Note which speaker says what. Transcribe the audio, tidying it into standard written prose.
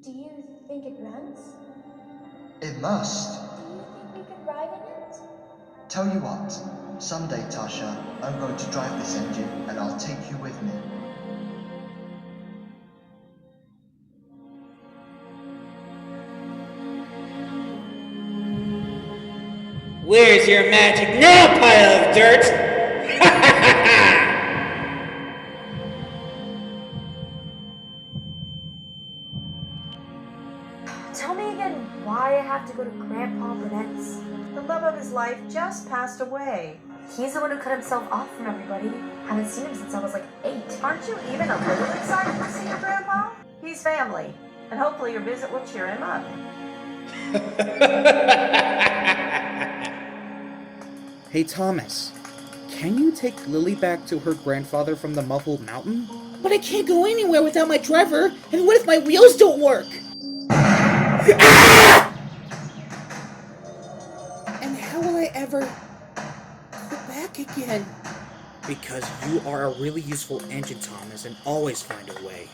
Speaker 1: Do you think it runs?
Speaker 2: It must.
Speaker 1: Do you think we could ride in it?
Speaker 2: Tell you what, someday, Tasha, I'm going to drive this engine and I'll take you with me.
Speaker 3: Where's your magic now, pile of dirt?
Speaker 1: Tell me again why I have to go to Grandpa Burnett's.
Speaker 4: The love of his life just passed away.
Speaker 1: He's the one who cut himself off from everybody. Haven't seen him since I was like 8.
Speaker 4: Aren't you even a little excited to see your grandpa? He's family, and hopefully your visit will cheer him up.
Speaker 5: Hey Thomas, can you take Lily back to her grandfather from the Muffled Mountain?
Speaker 6: But I can't go anywhere without my driver, and what if my wheels don't work? And how will I ever go back again?
Speaker 5: Because you are a really useful engine, Thomas, and always find a way.